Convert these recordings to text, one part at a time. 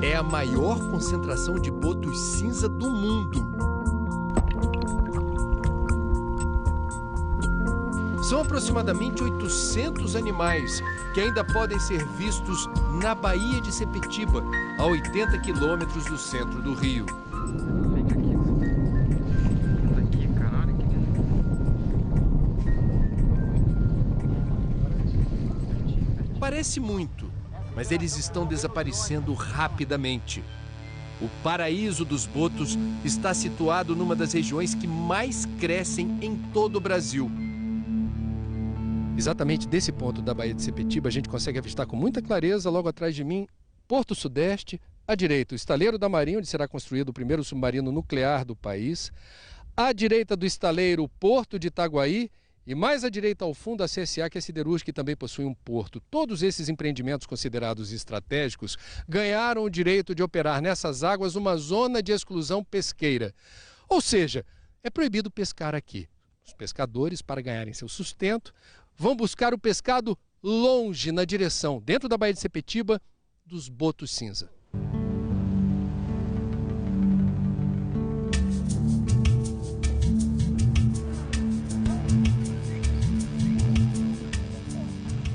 É a maior concentração de botos cinza do mundo. São aproximadamente 800 animais que ainda podem ser vistos na Baía de Sepetiba, a 80 quilômetros do centro do Rio. Parece muito, mas eles estão desaparecendo rapidamente. O paraíso dos botos está situado numa das regiões que mais crescem em todo o Brasil. Exatamente desse ponto da Baía de Sepetiba, a gente consegue avistar com muita clareza, logo atrás de mim, Porto Sudeste, à direita, o estaleiro da Marinha, onde será construído o primeiro submarino nuclear do país, à direita do estaleiro, o Porto de Itaguaí, e mais à direita ao fundo a CSA, que é siderúrgica, que também possui um porto. Todos esses empreendimentos considerados estratégicos ganharam o direito de operar nessas águas uma zona de exclusão pesqueira. Ou seja, é proibido pescar aqui. Os pescadores, para ganharem seu sustento, vão buscar o pescado longe, na direção, dentro da Baía de Sepetiba, dos botos cinza.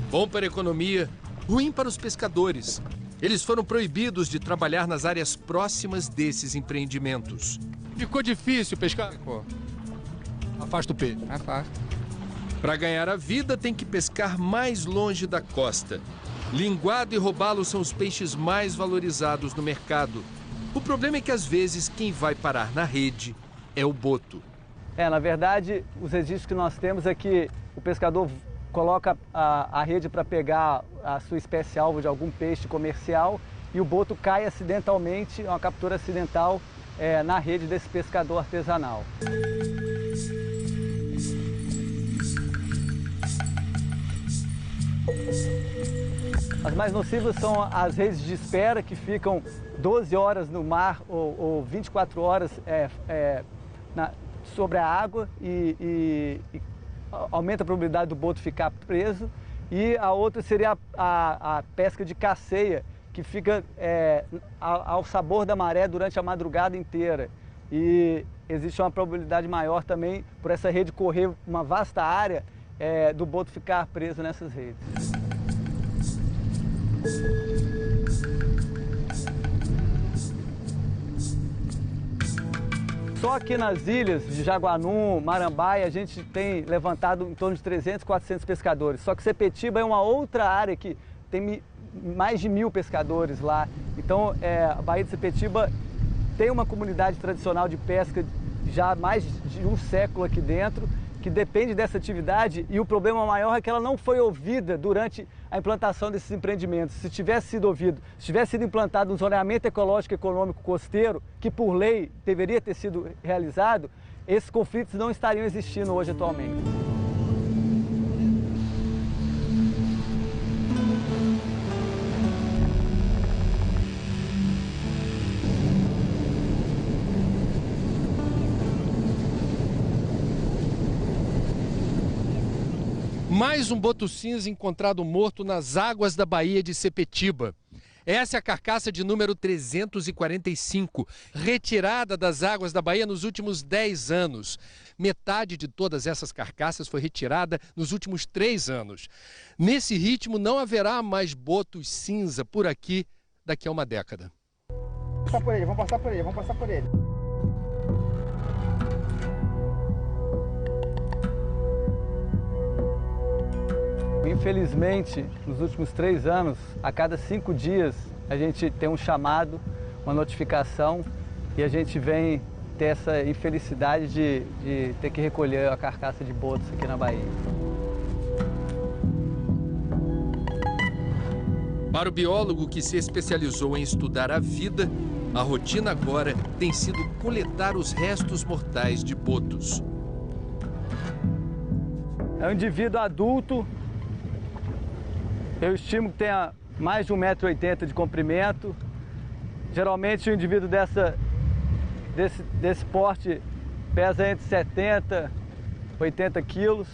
Bom para a economia, ruim para os pescadores. Eles foram proibidos de trabalhar nas áreas próximas desses empreendimentos. Ficou difícil pescar? Ficou. Afasta o peixe. Afasta. Para ganhar a vida, tem que pescar mais longe da costa. Linguado e robalo são os peixes mais valorizados no mercado. O problema é que, às vezes, quem vai parar na rede é o boto. Na verdade, os registros que nós temos é que o pescador coloca a rede para pegar a sua espécie-alvo de algum peixe comercial e o boto cai acidentalmente, uma captura acidental, na rede desse pescador artesanal. As mais nocivas são as redes de espera, que ficam 12 horas no mar ou 24 horas sobre a água e aumenta a probabilidade do boto ficar preso. E a outra seria a pesca de caceia, que fica ao sabor da maré durante a madrugada inteira. E existe uma probabilidade maior também, por essa rede correr uma vasta área, do boto ficar preso nessas redes. Só aqui nas ilhas de Jaguanum, Marambaia, a gente tem levantado em torno de 300, 400 pescadores. Só que Sepetiba é uma outra área que tem mais de 1000 pescadores lá. Então, a Baía de Sepetiba tem uma comunidade tradicional de pesca já há mais de um século aqui dentro, que depende dessa atividade, e o problema maior é que ela não foi ouvida durante a implantação desses empreendimentos. Se tivesse sido ouvido, se tivesse sido implantado um zoneamento ecológico e econômico costeiro, que por lei deveria ter sido realizado, esses conflitos não estariam existindo hoje atualmente. Mais um boto cinza encontrado morto nas águas da Baía de Sepetiba. Essa é a carcaça de número 345, retirada das águas da Baía nos últimos 10 anos. Metade de todas essas carcaças foi retirada nos últimos 3 anos. Nesse ritmo, não haverá mais botos cinza por aqui daqui a uma década. Vamos passar por ele, vamos passar por ele, vamos passar por ele. Infelizmente, nos últimos 3 anos, a cada 5 dias, a gente tem um chamado, uma notificação, e a gente vem ter essa infelicidade de ter que recolher a carcaça de botos aqui na Bahia. Para o biólogo que se especializou em estudar a vida, A rotina agora tem sido coletar os restos mortais de botos. É um indivíduo adulto, eu estimo que tenha mais de 1,80 m de comprimento. Geralmente o indivíduo desse porte pesa entre 70 e 80 quilos.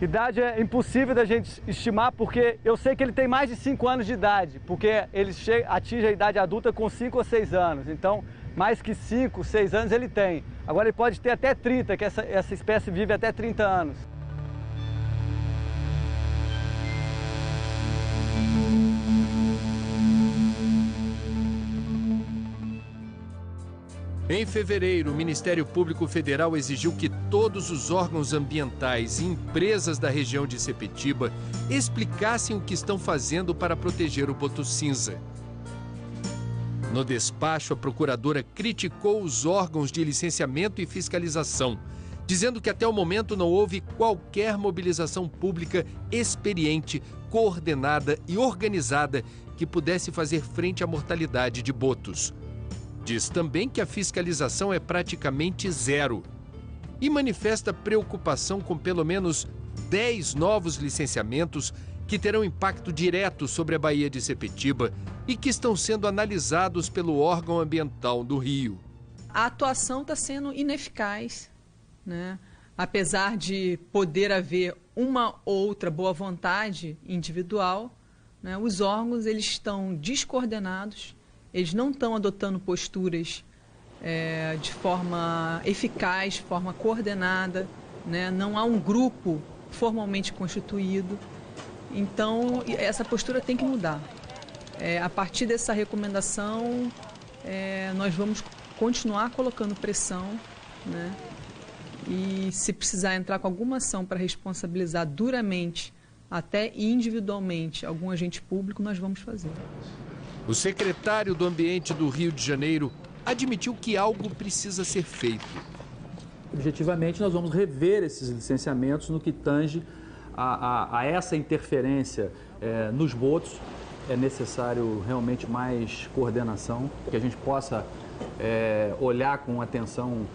Idade é impossível da gente estimar, porque eu sei que ele tem mais de 5 anos de idade, porque ele atinge a idade adulta com 5 ou 6 anos. Então, mais que 5, 6 anos ele tem. Agora ele pode ter até 30, que essa espécie vive até 30 anos. Em fevereiro, o Ministério Público Federal exigiu que todos os órgãos ambientais e empresas da região de Sepetiba explicassem o que estão fazendo para proteger o boto cinza. No despacho, a procuradora criticou os órgãos de licenciamento e fiscalização, dizendo que até o momento não houve qualquer mobilização pública experiente, coordenada e organizada que pudesse fazer frente à mortalidade de botos. Diz também que a fiscalização é praticamente zero e manifesta preocupação com pelo menos 10 novos licenciamentos que terão impacto direto sobre a Baía de Sepetiba e que estão sendo analisados pelo órgão ambiental do Rio. A atuação está sendo ineficaz, né? Apesar de poder haver uma outra boa vontade individual, né? Os órgãos eles estão descoordenados. Eles não estão adotando posturas de forma eficaz, de forma coordenada, né? Não há um grupo formalmente constituído. Então, essa postura tem que mudar. A partir dessa recomendação, nós vamos continuar colocando pressão, né? E se precisar entrar com alguma ação para responsabilizar duramente, até individualmente, algum agente público, nós vamos fazer. O secretário do Ambiente do Rio de Janeiro admitiu que algo precisa ser feito. Objetivamente, nós vamos rever esses licenciamentos no que tange a essa interferência nos botos. É necessário realmente mais coordenação, que a gente possa olhar com atenção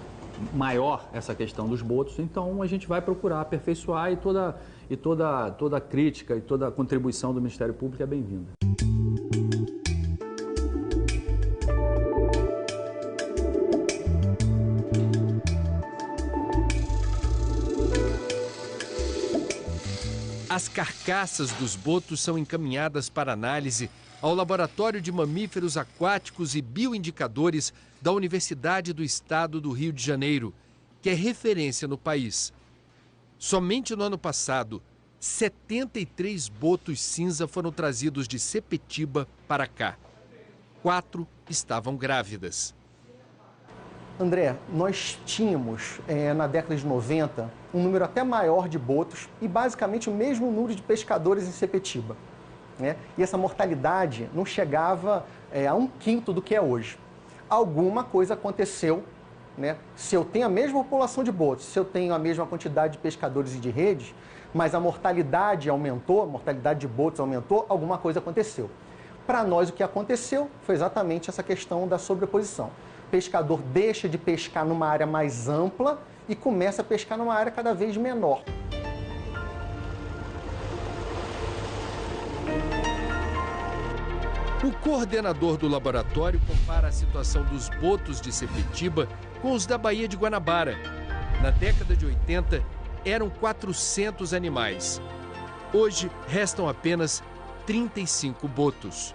maior essa questão dos botos. Então, a gente vai procurar aperfeiçoar e toda crítica e toda contribuição do Ministério Público é bem-vinda. As carcaças dos botos são encaminhadas para análise ao Laboratório de Mamíferos Aquáticos e Bioindicadores da Universidade do Estado do Rio de Janeiro, que é referência no país. Somente no ano passado, 73 botos cinza foram trazidos de Sepetiba para cá. 4 estavam grávidas. André, nós tínhamos, na década de 90, um número até maior de botos e basicamente o mesmo número de pescadores em Sepetiba, né? E essa mortalidade não chegava a 1/5 do que é hoje. Alguma coisa aconteceu, né? Se eu tenho a mesma população de botos, se eu tenho a mesma quantidade de pescadores e de redes, mas a mortalidade aumentou, a mortalidade de botos aumentou, alguma coisa aconteceu. Para nós, o que aconteceu foi exatamente essa questão da sobreposição. O pescador deixa de pescar numa área mais ampla e começa a pescar numa área cada vez menor. O coordenador do laboratório compara a situação dos botos de Sepetiba com os da Baía de Guanabara. Na década de 80, eram 400 animais. Hoje, restam apenas 35 botos.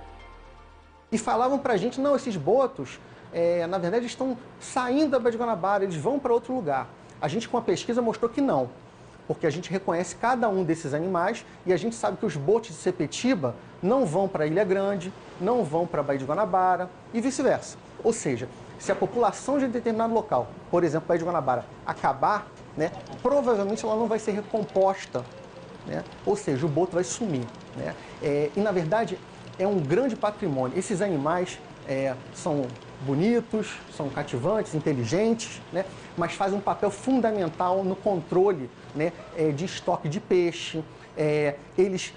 E falavam pra gente, não, esses botos, na verdade, estão saindo da Baía de Guanabara, eles vão para outro lugar. A gente, com a pesquisa, mostrou que não, porque a gente reconhece cada um desses animais e a gente sabe que os botos de Sepetiba não vão para Ilha Grande, não vão para a Baía de Guanabara e vice-versa. Ou seja, se a população de determinado local, por exemplo, Baía de Guanabara, acabar, né, provavelmente ela não vai ser recomposta, né? Ou seja, o boto vai sumir, né? E, na verdade, é um grande patrimônio. Esses animais são bonitos, são cativantes, inteligentes, né? Mas fazem um papel fundamental no controle, né, de estoque de peixe. Eles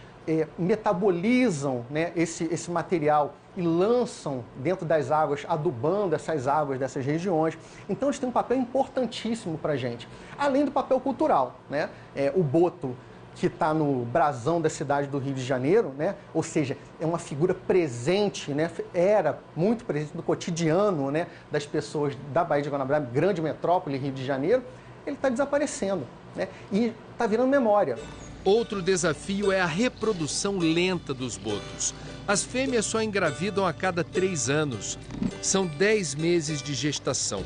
metabolizam, né, esse material e lançam dentro das águas, adubando essas águas dessas regiões. Então, eles têm um papel importantíssimo para a gente. Além do papel cultural, né? O boto, que está no brasão da cidade do Rio de Janeiro, né? Ou seja, é uma figura presente, né? Era muito presente no cotidiano, né? Das pessoas da Baía de Guanabara, grande metrópole, Rio de Janeiro. Ele está desaparecendo, né? E está virando memória. Outro desafio é a reprodução lenta dos botos. As fêmeas só engravidam a cada 3 anos. São 10 meses de gestação.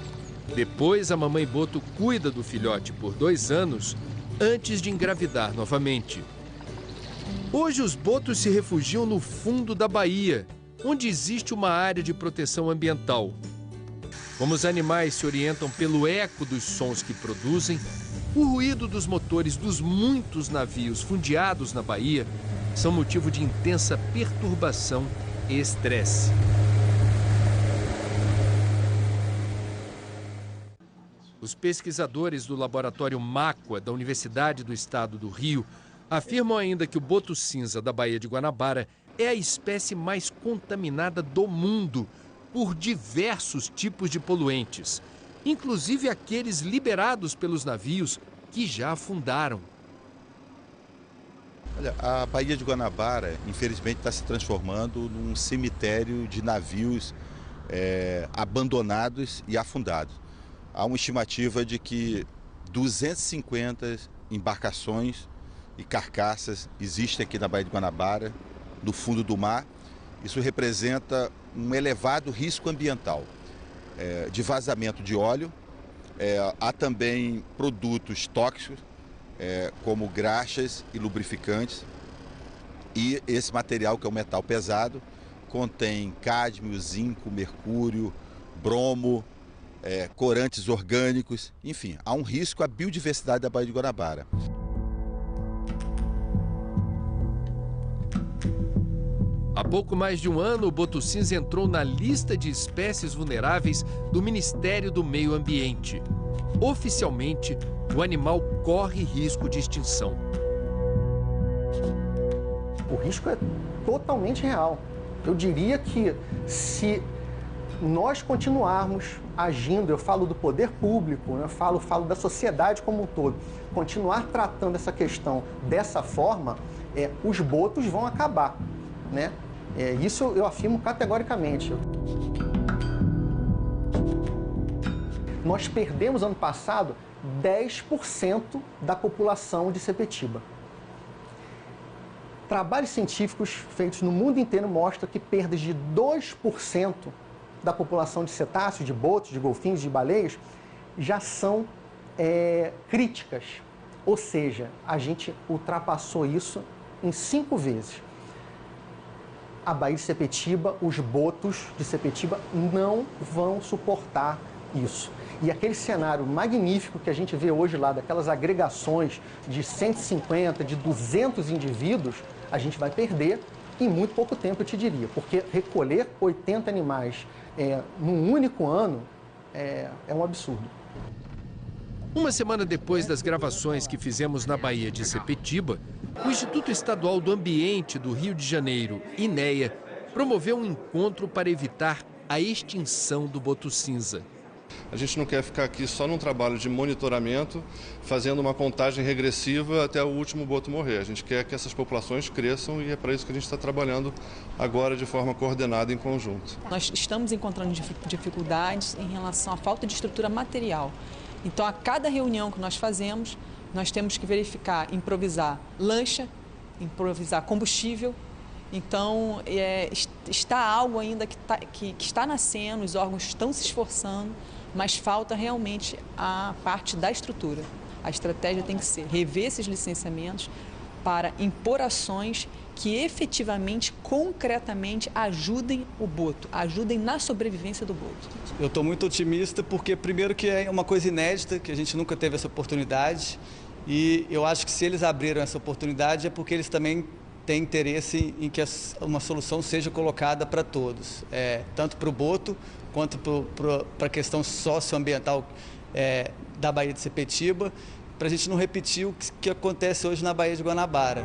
Depois, a mamãe boto cuida do filhote por 2 anos antes de engravidar novamente. Hoje, os botos se refugiam no fundo da baía, onde existe uma área de proteção ambiental. Como os animais se orientam pelo eco dos sons que produzem, o ruído dos motores dos muitos navios fundeados na baía são motivo de intensa perturbação e estresse. Os pesquisadores do laboratório Máqua, da Universidade do Estado do Rio, afirmam ainda que o boto cinza da Baía de Guanabara é a espécie mais contaminada do mundo por diversos tipos de poluentes, inclusive aqueles liberados pelos navios que já afundaram. Olha, a Baía de Guanabara, infelizmente, está se transformando num cemitério de navios abandonados e afundados. Há uma estimativa de que 250 embarcações e carcaças existem aqui na Baía de Guanabara, no fundo do mar. Isso representa um elevado risco ambiental de vazamento de óleo. Há também produtos tóxicos, como graxas e lubrificantes. E esse material, que é um metal pesado, contém cádmio, zinco, mercúrio, bromo, corantes orgânicos. Enfim, há um risco à biodiversidade da Baía de Guanabara. Há pouco mais de um ano, o boto cinza entrou na lista de espécies vulneráveis do Ministério do Meio Ambiente. Oficialmente, o animal corre risco de extinção. O risco é totalmente real. Eu diria que se nós continuarmos agindo, eu falo do poder público, né? eu falo da sociedade como um todo, continuar tratando essa questão dessa forma, os botos vão acabar, né? Isso eu afirmo categoricamente. Nós perdemos ano passado 10% da população de Sepetiba. Trabalhos científicos feitos no mundo inteiro mostram que perdas de 2% da população de cetáceos, de botos, de golfinhos, de baleias, já são críticas. Ou seja, a gente ultrapassou isso em 5 vezes. A Baía de Sepetiba, os botos de Sepetiba não vão suportar isso. E aquele cenário magnífico que a gente vê hoje lá, daquelas agregações de 150, de 200 indivíduos, a gente vai perder em muito pouco tempo, eu te diria. Porque recolher 80 animais num único ano é um absurdo. Uma semana depois das gravações que fizemos na Baía de Sepetiba, o Instituto Estadual do Ambiente do Rio de Janeiro, INEA, promoveu um encontro para evitar a extinção do boto cinza. A gente não quer ficar aqui só num trabalho de monitoramento, fazendo uma contagem regressiva até o último boto morrer. A gente quer que essas populações cresçam e é para isso que a gente está trabalhando agora de forma coordenada em conjunto. Nós estamos encontrando dificuldades em relação à falta de estrutura material. Então, a cada reunião que nós fazemos, nós temos que verificar, improvisar lancha, improvisar combustível. Então, está algo ainda que está nascendo, os órgãos estão se esforçando, mas falta realmente a parte da estrutura. A estratégia tem que ser rever esses licenciamentos para impor ações que efetivamente, concretamente, ajudem o boto, ajudem na sobrevivência do boto. Eu estou muito otimista porque, primeiro, que é uma coisa inédita, que a gente nunca teve essa oportunidade, e eu acho que se eles abriram essa oportunidade é porque eles também têm interesse em que uma solução seja colocada para todos, tanto para o boto quanto para a questão socioambiental da Baía de Sepetiba, para a gente não repetir o que acontece hoje na Baía de Guanabara.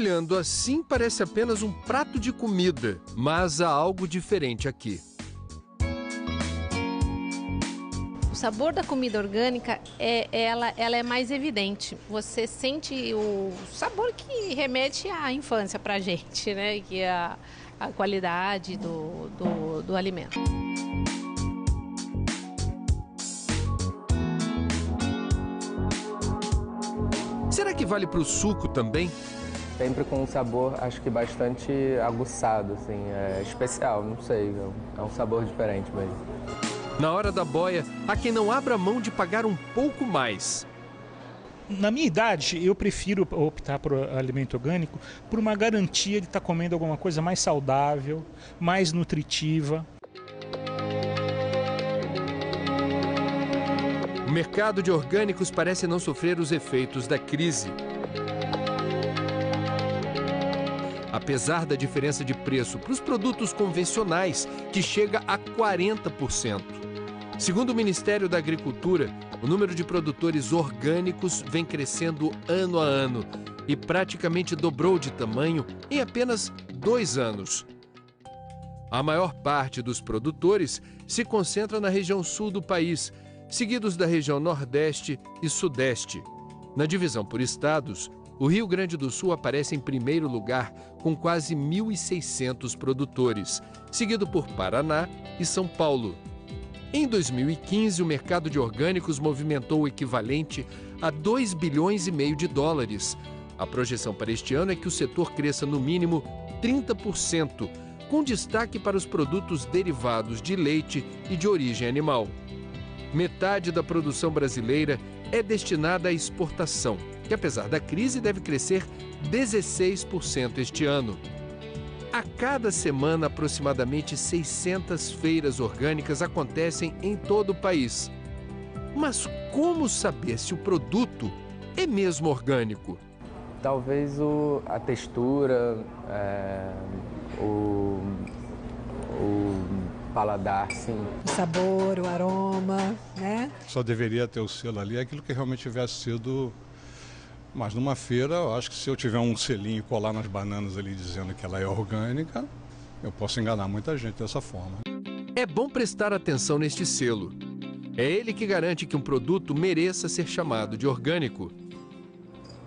Olhando assim, parece apenas um prato de comida, mas há algo diferente aqui. O sabor da comida orgânica, ela é mais evidente. Você sente o sabor que remete à infância pra gente, né? Que é a qualidade do alimento. Será que vale para o suco também? Sempre com um sabor, acho que bastante aguçado, assim, especial, não sei, é um sabor diferente mesmo. Na hora da boia, há quem não abra mão de pagar um pouco mais. Na minha idade, eu prefiro optar por alimento orgânico por uma garantia de estar comendo alguma coisa mais saudável, mais nutritiva. O mercado de orgânicos parece não sofrer os efeitos da crise. Apesar da diferença de preço para os produtos convencionais, que chega a 40%. Segundo o Ministério da Agricultura, o número de produtores orgânicos vem crescendo ano a ano e praticamente dobrou de tamanho em apenas 2 anos. A maior parte dos produtores se concentra na região sul do país, seguidos da região Nordeste e Sudeste. Na divisão por estados, o Rio Grande do Sul aparece em primeiro lugar com quase 1.600 produtores, seguido por Paraná e São Paulo. Em 2015, o mercado de orgânicos movimentou o equivalente a 2,5 bilhões de dólares. A projeção para este ano é que o setor cresça no mínimo 30%, com destaque para os produtos derivados de leite e de origem animal. Metade da produção brasileira é destinada à exportação, que apesar da crise deve crescer 16% este ano. A cada semana, aproximadamente 600 feiras orgânicas acontecem em todo o país. Mas como saber se o produto é mesmo orgânico? Talvez a textura, o paladar, sim. O sabor, o aroma, né? Só deveria ter o selo ali aquilo que realmente tivesse sido... Mas numa feira, eu acho que se eu tiver um selinho e colar nas bananas ali dizendo que ela é orgânica, eu posso enganar muita gente dessa forma. É bom prestar atenção neste selo. É ele que garante que um produto mereça ser chamado de orgânico.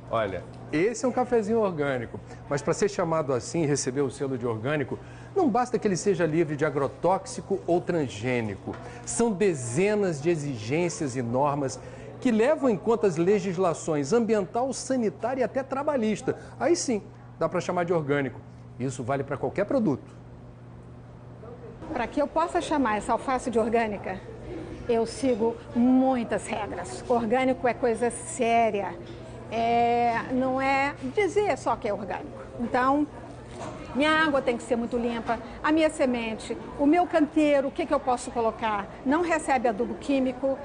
Olha, esse é um cafezinho orgânico, mas para ser chamado assim e receber o selo de orgânico, não basta que ele seja livre de agrotóxico ou transgênico. São dezenas de exigências e normas que levam em conta as legislações ambiental, sanitária e até trabalhista. Aí sim, dá para chamar de orgânico. Isso vale para qualquer produto. Para que eu possa chamar essa alface de orgânica, eu sigo muitas regras. Orgânico é coisa séria. Não é dizer só que é orgânico. Então, minha água tem que ser muito limpa, a minha semente, o meu canteiro, o que eu posso colocar? Não recebe adubo químico.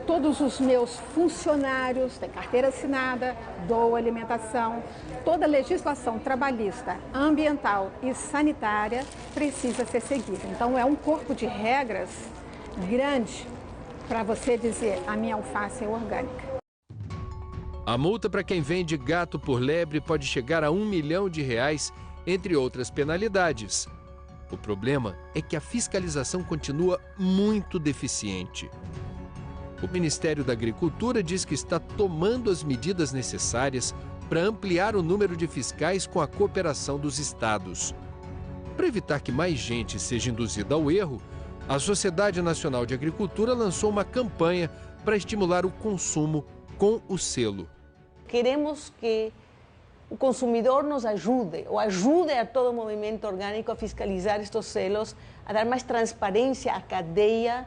Todos os meus funcionários têm carteira assinada, dou alimentação. Toda a legislação trabalhista, ambiental e sanitária precisa ser seguida. Então, é um corpo de regras grande para você dizer a minha alface é orgânica. A multa para quem vende gato por lebre pode chegar a R$1 milhão, entre outras penalidades. O problema é que a fiscalização continua muito deficiente. O Ministério da Agricultura diz que está tomando as medidas necessárias para ampliar o número de fiscais com a cooperação dos estados. Para evitar que mais gente seja induzida ao erro, a Sociedade Nacional de Agricultura lançou uma campanha para estimular o consumo com o selo. Queremos que o consumidor nos ajude, ou ajude a todo o movimento orgânico a fiscalizar estes selos, a dar mais transparência à cadeia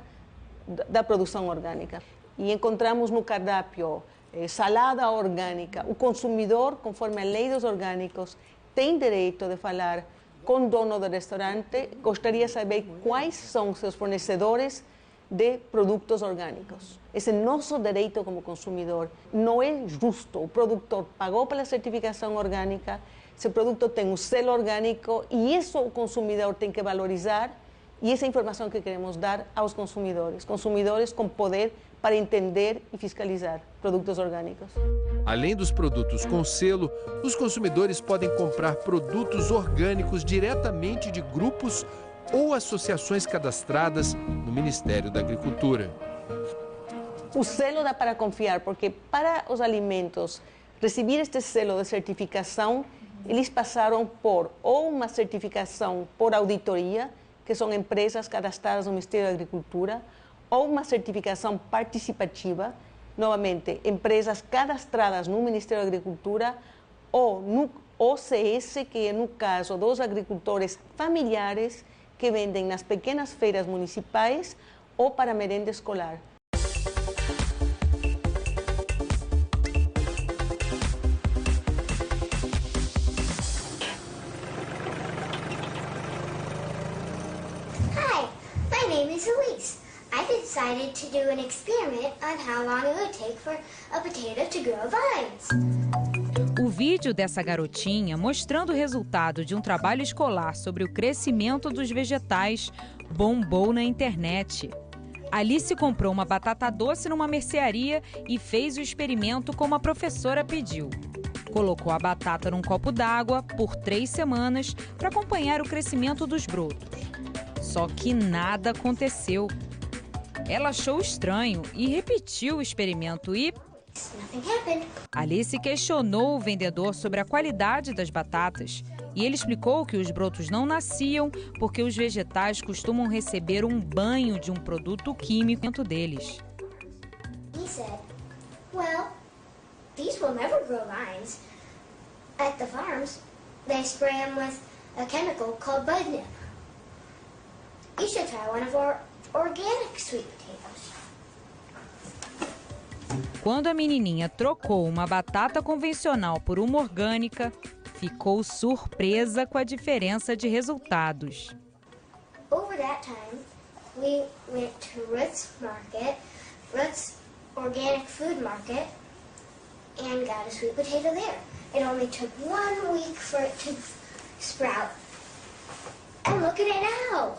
da produção orgânica. E encontramos no cardápio salada orgânica. O consumidor, conforme a lei dos orgânicos, tem direito de falar com o dono do restaurante, gostaria de saber quais são seus fornecedores de produtos orgânicos. Esse é nosso direito como consumidor. Não é justo. O produtor pagou pela certificação orgânica, esse produto tem um selo orgânico e isso o consumidor tem que valorizar. E essa é a informação que queremos dar aos consumidores com poder para entender e fiscalizar produtos orgânicos. Além dos produtos com selo, os consumidores podem comprar produtos orgânicos diretamente de grupos ou associações cadastradas no Ministério da Agricultura. O selo dá para confiar, porque para os alimentos receber este selo de certificação, eles passaram por ou uma certificação por auditoria, que são empresas cadastradas no Ministério da Agricultura, ou uma certificação participativa, novamente, empresas cadastradas no Ministério da Agricultura, ou no OCS, que é no caso dos agricultores familiares que vendem nas pequenas feiras municipais ou para merenda escolar. Hi, my name is Elise. I decided to do an experiment on how long it would take for a potato to grow vines. O vídeo dessa garotinha mostrando o resultado de um trabalho escolar sobre o crescimento dos vegetais bombou na internet. Alice comprou uma batata doce numa mercearia e fez o experimento como a professora pediu. Colocou a batata num copo d'água por 3 semanas para acompanhar o crescimento dos brotos. Só que nada aconteceu. Ela achou estranho e repetiu o experimento e... Alice questionou o vendedor sobre a qualidade das batatas e ele explicou que os brotos não nasciam porque os vegetais costumam receber um banho de um produto químico dentro deles. He said, well, these will never grow vines. At the farms, they spray them with a chemical called bud nip. You should try one of our organic sweet potatoes. Quando a menininha trocou uma batata convencional por uma orgânica, ficou surpresa com a diferença de resultados. Over that time, we went to Ruth's Market, Ruth's Organic Food Market, and got a sweet potato there. It only took 1 week for it to sprout. And look at it now!